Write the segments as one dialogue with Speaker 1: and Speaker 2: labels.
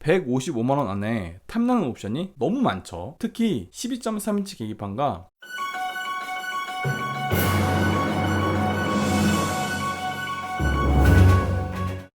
Speaker 1: 155만원 안에 탐나는 옵션이 너무 많죠. 특히 12.3인치 계기판과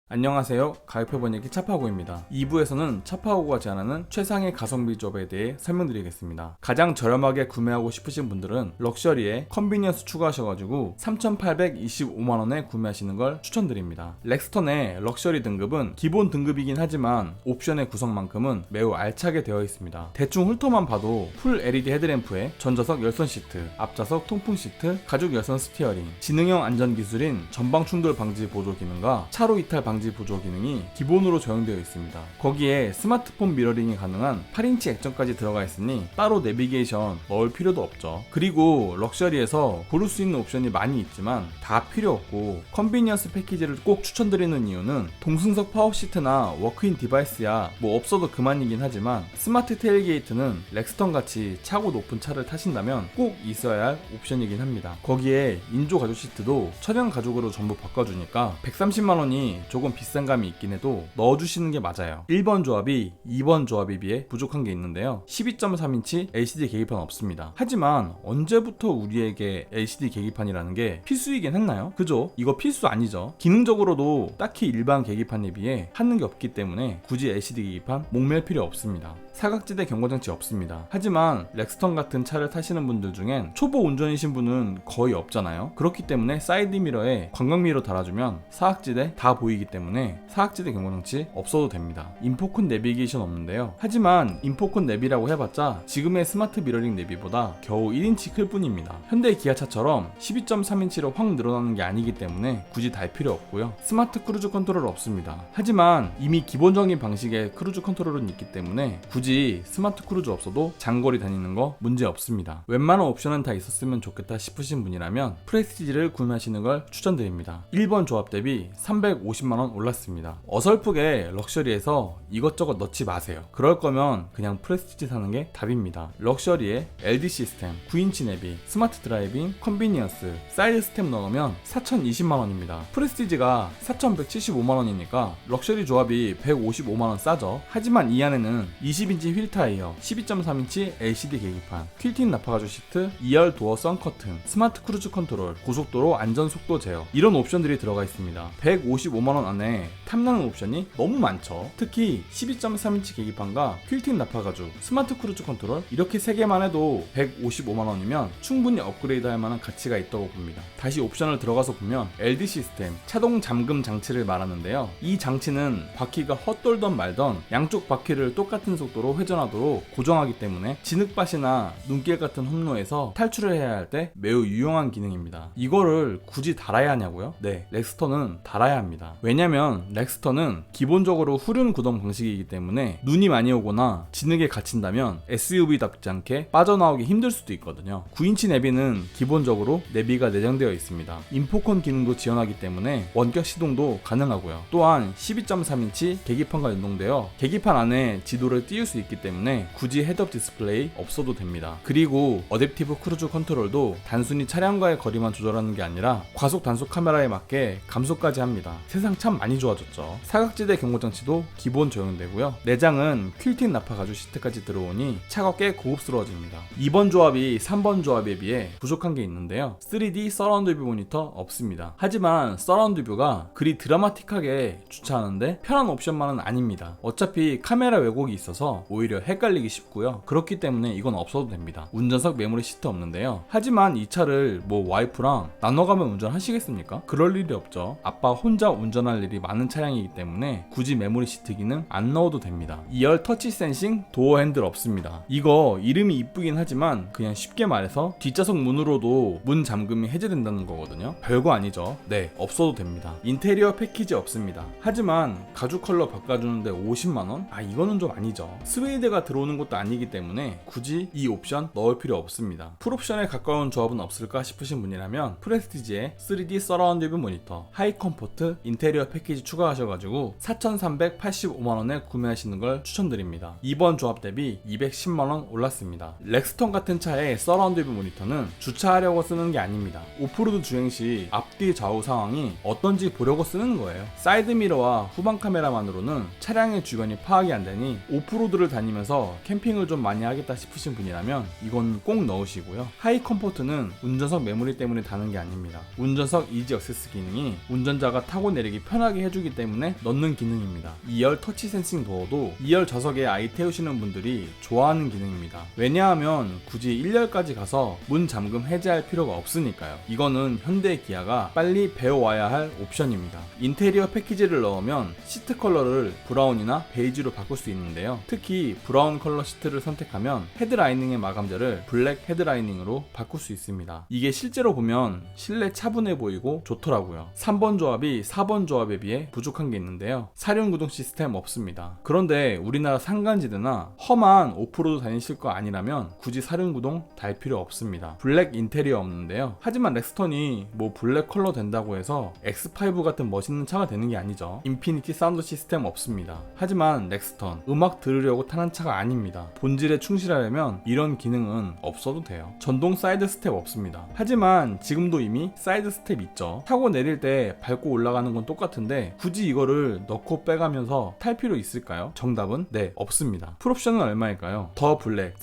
Speaker 1: 안녕하세요. 가격표본 얘기 차파고입니다. 2부에서는 차파고가 제안하는 최상의 가성비 조합에 대해 설명드리겠습니다. 가장 저렴하게 구매하고 싶으신 분들은 럭셔리에 컨비니언스 추가하셔가지고 3,825만원에 구매하시는 걸 추천드립니다. 렉스턴의 럭셔리 등급은 기본 등급이긴 하지만 옵션의 구성만큼은 매우 알차게 되어 있습니다. 대충 훑어만 봐도 풀 LED 헤드램프에 전자석 열선 시트, 앞좌석 통풍 시트, 가죽 열선 스티어링, 지능형 안전 기술인 전방 충돌 방지 보조 기능과 차로 이탈 방지 보조 기능이 기본으로 적용되어 있습니다. 거기에 스마트폰 미러링이 가능한 8인치 액정까지 들어가 있으니 따로 내비게이션 넣을 필요도 없죠. 그리고 럭셔리에서 고를 수 있는 옵션이 많이 있지만 다 필요 없고 컨비니언스 패키지를 꼭 추천드리는 이유는 동승석 파워 시트나 워크인 디바이스야 뭐 없어도 그만이긴 하지만 스마트 테일게이트는 렉스턴 같이 차고 높은 차를 타신다면 꼭 있어야 할 옵션이긴 합니다. 거기에 인조 가죽 시트도 천연 가죽으로 전부 바꿔주니까 130만원이 조금 비싼 감이 있긴 해도 넣어주시는 게 맞아요. 1번 조합이 2번 조합에 비해 부족한 게 있는데요. 12.3인치 LCD 계기판 없습니다. 하지만 언제부터 우리에게 LCD 계기판이라는 게 필수이긴 했나요? 그죠? 이거 필수 아니죠. 기능적으로도 딱히 일반 계기판에 비해 하는 게 없기 때문에 굳이 LCD 계기판 목맬 필요 없습니다. 사각지대 경고장치 없습니다. 하지만 렉스턴 같은 차를 타시는 분들 중엔 초보 운전이신 분은 거의 없잖아요. 그렇기 때문에 사이드 미러에 광각미러 달아주면 사각지대 다 보이기 때문에 사각지대 경고장치 없어도 됩니다. 인포콘 내비게이션 없는데요. 하지만 인포콘 내비라고 해봤자 지금의 스마트 미러링 내비보다 겨우 1인치 클 뿐입니다. 현대 기아차처럼 12.3인치로 확 늘어나는 게 아니기 때문에 굳이 달 필요 없고요. 스마트 크루즈 컨트롤 없습니다. 하지만 이미 기본적인 방식의 크루즈 컨트롤은 있기 때문에 굳이 스마트 크루즈 없어도 장거리 다니는 거 문제 없습니다. 웬만한 옵션은 다 있었으면 좋겠다 싶으신 분이라면 프레스티지를 구매하시는 걸 추천드립니다. 1번 조합 대비 350만원 올랐습니다. 어설프게 럭셔리에서 이것저것 넣지 마세요. 그럴 거면 그냥 프레스티지 사는 게 답입니다. 럭셔리에 LD 시스템, 9인치 내비, 스마트 드라이빙, 컨비니언스, 사이드 스텝 넣으면 4,020만원입니다. 프레스티지가 4,175만원이니까 럭셔리 조합이 155만원 싸죠. 하지만 이 안에는 20인치 휠 타이어, 12.3인치 LCD 계기판, 퀼틴 나파가죽 시트, 2열 도어 선커튼, 스마트 크루즈 컨트롤, 고속도로 안전 속도 제어 이런 옵션들이 들어가 있습니다. 155만원 안에 탐나는 옵션이 너무 많죠. 특히 12.3인치 계기판과 퀼틴 나파가죽, 스마트 크루즈 컨트롤 이렇게 3개만 해도 155만원이면 충분히 업그레이드 할 만한 가치가 있다고 봅니다. 다시 옵션을 들어가서 보면 LD 시스템, 차동 잠금 장치를 말하는데요. 이 장치는 바퀴가 헛돌던 말던 양쪽 바퀴를 똑같은 속도로 회전하도록 고정하기 때문에 진흙밭이나 눈길 같은 홈로에서 탈출을 해야 할 때 매우 유용한 기능입니다. 이거를 굳이 달아야 하냐고요? 네, 렉스턴은 달아야 합니다. 왜냐면 렉스턴은 기본적으로 후륜 구동 방식이기 때문에 눈이 많이 오거나 진흙에 갇힌다면 SUV답지 않게 빠져나오기 힘들 수도 있거든요. 9인치 내비는 기본적으로 내비가 내장되어 있습니다. 인포콘 기능도 지원하기 때문에 원격 시동도 가능하고요. 또한 12.3인치 계기판과 연동되어 계기판 안에 지도를 띄울 수 있기 때문에 굳이 헤드업 디스플레이 없어도 됩니다. 그리고 어댑티브 크루즈 컨트롤도 단순히 차량과의 거리만 조절하는 게 아니라 과속 단속 카메라에 맞게 감속까지 합니다. 세상 참 많이 좋아졌죠. 사각지대 경고장치도 기본 적용되고요. 내장은 퀼틴 나파 가죽 시트까지 들어오니 차가 꽤 고급스러워집니다. 2번 조합이 3번 조합에 비해 부족한 게 있는데요. 3D 서라운드 뷰 모니터 없습니다. 하지만 서라운드 뷰가 그리 드라마틱하게 주차하는데 편한 옵션만은 아닙니다. 어차피 카메라 왜곡이 있어서 오히려 헷갈리기 쉽고요. 그렇기 때문에 이건 없어도 됩니다. 운전석 메모리 시트 없는데요. 하지만 이 차를 뭐 와이프랑 나눠가면 운전하시겠습니까? 그럴 일이 없죠. 아빠 혼자 운전할 일이 많은 차량이기 때문에 굳이 메모리 시트 기능 안 넣어도 됩니다. 2열 터치 센싱 도어 핸들 없습니다. 이거 이름이 이쁘긴 하지만 그냥 쉽게 말해서 뒷좌석 문으로도 문 잠금이 해제된다는 거거든요. 별거 아니죠. 네, 없어도 됩니다. 인테리어 패키지 없습니다. 하지만 가죽 컬러 바꿔주는데 50만원? 아, 이거는 좀 아니죠. 스웨이드가 들어오는 것도 아니기 때문에 굳이 이 옵션 넣을 필요 없습니다. 풀옵션에 가까운 조합은 없을까 싶으신 분이라면 프레스티지의 3D 서라운드 뷰 모니터, 하이 컴포트 인테리어 패키지 추가하셔가지고 4,385만원에 구매하시는 걸 추천드립니다. 이번 조합 대비 210만원 올랐습니다. 렉스턴 같은 차의 서라운드 뷰 모니터는 주차하려고 쓰는 게 아닙니다. 오프로드 주행 시 앞뒤 좌우 상황이 어떤지 보려고 쓰는 거예요. 사이드미러와 후방 카메라만으로는 차량의 주변이 파악이 안 되니 오프로드를 다니면서 캠핑을 좀 많이 하겠다 싶으신 분이라면 이건 꼭 넣으시고요. 하이 컴포트는 운전석 메모리 때문에 다는 게 아닙니다. 운전석 이지 액세스 기능이 운전자가 타고 내리기 편하게 해주기 때문에 넣는 기능입니다. 2열 터치 센싱 도어도 2열 좌석에 아이 태우시는 분들이 좋아하는 기능입니다. 왜냐하면 굳이 1열까지 가서 문 잠금 해제할 필요가 없으니까요. 이거는 현대 기아가 빨리 배워와야 할 옵션입니다. 인테리어 패키지를 넣으면 시트 컬러를 브라운이나 베이지로 바꿀 수 있는데요. 특히 브라운 컬러 시트를 선택하면 헤드라이닝의 마감재를 블랙 헤드라이닝으로 바꿀 수 있습니다. 이게 실제로 보면 실내 차분해 보이고 좋더라고요. 3번 조합이 4번 조합에 비해 부족한 게 있는데요. 사륜구동 시스템 없습니다. 그런데 우리나라 산간지대나 험한 오프로드 다니실 거 아니라면 굳이 사륜구동 달 필요 없습니다. 블랙 인테리어 없는데요. 하지만 렉스턴이 뭐 블랙 컬러 된다고 해서 X5 같은 멋있는 차가 되는 게 아니죠. 인피니티 사운드 시스템 없습니다. 하지만 렉스턴 음악 들으려고 타는 차가 아닙니다. 본질에 충실하려면 이런 기능은 없어도 돼요. 전동 사이드 스텝 없습니다. 하지만 지금도 이미 사이드 스텝 있죠. 타고 내릴 때 밟고 올라가는 건 똑같은데 굳이 이거를 넣고 빼가면서 탈 필요 있을까요? 정답은 네, 없습니다. 풀옵션은 얼마일까요? 더 블랙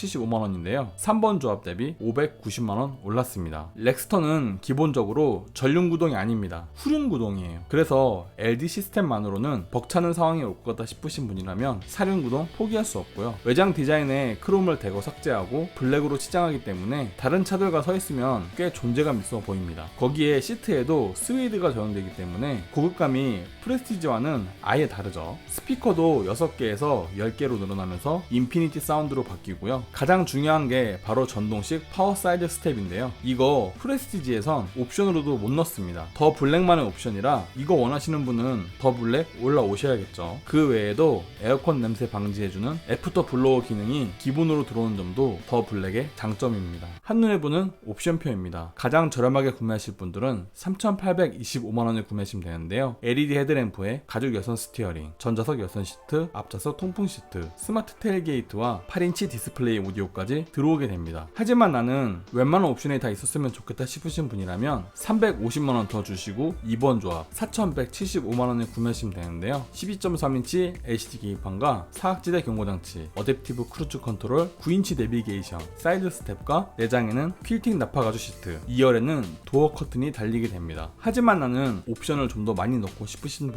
Speaker 1: 4,975만원인데요 3번 조합 대비 590만원 올랐습니다. 렉스턴은 기본적으로 전륜 구동이 아닙니다. 후륜 구동이에요. 그래서 LD 시스템만으로는 벅차는 상황이 올 것 같다 싶으신 분이라면 사륜 구동 포기할 수 없고요. 외장 디자인에 크롬을 대거 삭제하고 블랙으로 치장하기 때문에 다른 차들과 서 있으면 꽤 존재감 있어 보입니다. 거기에 시트에도 스웨이드가 적용되기 때문에 고급감이 프레스티지와는 아예 다르죠. 스피커도 6개에서 10개로 늘어나면서 인피니티 사운드로 바뀌고요. 가장 중요한 게 바로 전동식 파워 사이드 스텝인데요. 이거 프레스티지에선 옵션으로도 못 넣습니다. 더 블랙만의 옵션이라 이거 원하시는 분은 더 블랙 올라오셔야겠죠. 그 외에도 에어컨 냄새 방지해주는 애프터 블로어 기능이 기본으로 들어오는 점도 더 블랙의 장점입니다. 한눈에 보는 옵션표입니다. 가장 저렴하게 구매하실 분들은 3,825만원에 구매하시면 되는데요. LED 헤드램프에 가죽 여선 스티어링, 전자석 여선 시트, 앞좌석 통풍 시트, 스마트 테일게이트와 8인치 디스플레이 오디오까지 들어오게 됩니다. 하지만 나는 웬만한 옵션이 다 있었으면 좋겠다 싶으신 분이라면 350만원 더 주시고 2번 조합 4,175만원에 구매하시면 되는데요. 12.3인치 LCD 계기판과 사각지대 경고장치, 어댑티브 크루즈 컨트롤, 9인치 내비게이션, 사이드 스텝과 내장에는 퀼팅 나파 가죽 시트, 2열에는 도어 커튼이 달리게 됩니다. 하지만 나는 옵션을 좀 더 많이 넣고 싶으신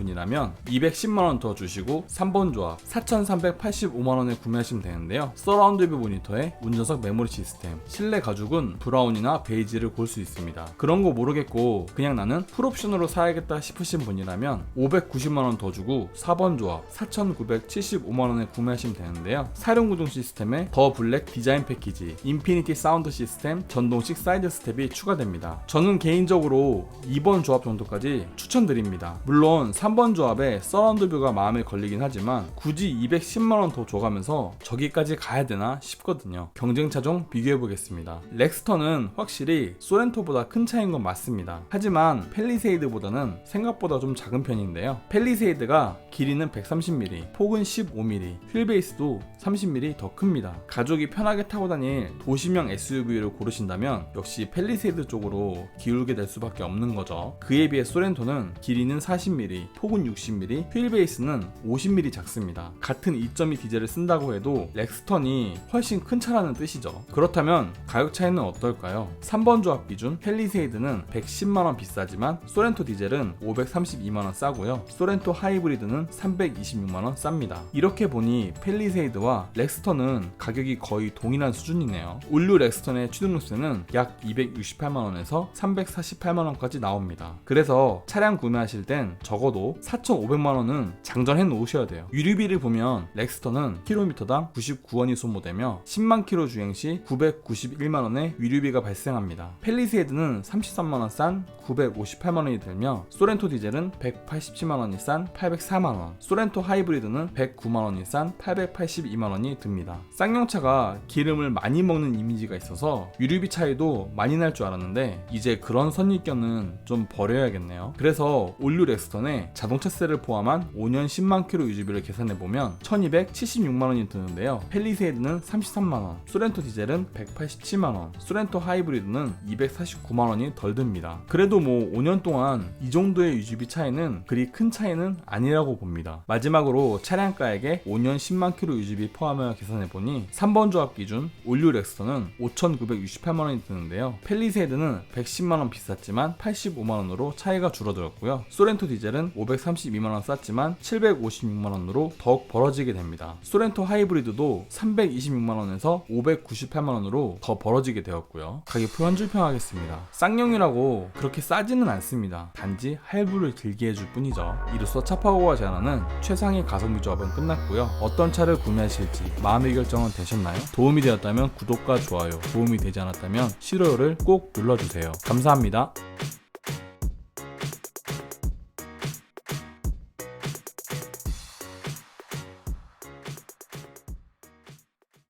Speaker 1: 분이라면 210만원 더 주시고 3번 조합 4,385만원에 구매하시면 되는데요. 서라운드 뷰 모니터에 운전석 메모리 시스템, 실내 가죽은 브라운이나 베이지를 고를 수 있습니다. 그런 거 모르겠고 그냥 나는 풀옵션으로 사야겠다 싶으신 분이라면 590만원 더 주고 4번 조합 4,975만원에 구매하시면 되는데요. 사륜구동 시스템에 더 블랙 디자인 패키지, 인피니티 사운드 시스템, 전동식 사이드 스텝이 추가됩니다. 저는 개인적으로 2번 조합 정도까지 추천드립니다. 물론 3번 조합에 서라운드 뷰가 마음에 걸리긴 하지만 굳이 210만원 더 줘가면서 저기까지 가야 되나 싶거든요. 경쟁차 좀 비교해보겠습니다. 렉스턴은 확실히 소렌토보다 큰 차인 건 맞습니다. 하지만 펠리세이드보다는 생각보다 좀 작은 편인데요. 펠리세이드가 길이는 130mm, 폭은 15mm, 휠베이스도 30mm 더 큽니다. 가족이 편하게 타고 다닐 도시명 SUV를 고르신다면 역시 펠리세이드 쪽으로 기울게 될 수밖에 없는 거죠. 그에 비해 소렌토는 길이는 40mm, 폭은 60mm, 휠베이스는 50mm 작습니다. 같은 2.2 디젤을 쓴다고 해도 렉스턴이 훨씬 큰 차라는 뜻이죠. 그렇다면 가격 차이는 어떨까요? 3번 조합 기준 펠리세이드는 110만원 비싸지만 소렌토 디젤은 532만원 싸고요. 소렌토 하이브리드는 326만원 쌉니다. 이렇게 보니 펠리세이드와 렉스턴은 가격이 거의 동일한 수준이네요. 올류 렉스턴의 취등록세는 약 268만원에서 348만원까지 나옵니다. 그래서 차량 구매하실 땐 적어도 4,500만원은 장전해 놓으셔야 돼요. 유류비를 보면 렉스턴은 킬로미터당 99원이 소모되며 10만 킬로 주행 시 991만원의 유류비가 발생합니다. 펠리세이드는 33만원 싼 958만원이 들며 소렌토 디젤은 187만원이 싼 804만원, 소렌토 하이브리드는 109만원이 싼 882만원이 듭니다. 쌍용차가 기름을 많이 먹는 이미지가 있어서 유류비 차이도 많이 날 줄 알았는데 알았는데 이제 그런 선입견은 좀 버려야겠네요. 그래서 올류 렉스턴에 자동차세를 포함한 5년 10만 킬로 유지비를 계산해보면 1276만원이 드는데요. 펠리세이드는 33만원, 소렌토 디젤은 187만원, 소렌토 하이브리드는 249만원이 덜 듭니다. 그래도 뭐 5년 동안 이 정도의 유지비 차이는 그리 큰 차이는 아니라고 봅니다. 마지막으로 차량가액에 5년 10만 킬로 유지비 포함하여 계산해보니 3번 조합 기준 올류 렉스턴은 5,968만원이 드는데요. 펠리세이드는 110만원 비쌌지만 85만원으로 차이가 줄어들었고요. 소렌토 디젤은 532만원 쌌지만 756만원으로 더욱 벌어지게 됩니다. 소렌토 하이브리드도 326만원에서 598만원으로 더 벌어지게 되었고요. 가격표 한 줄 평하겠습니다. 쌍용이라고 그렇게 싸지는 않습니다. 단지 할부를 들게 해줄 뿐이죠. 이로써 차파고가 제안하는 최상의 가성비 조합은 끝났고요. 어떤 차를 구매하실지 마음의 결정은 되셨나요? 도움이 되었다면 구독과 좋아요, 도움이 되지 않았다면 싫어요를 꼭 눌러주세요. 감사합니다.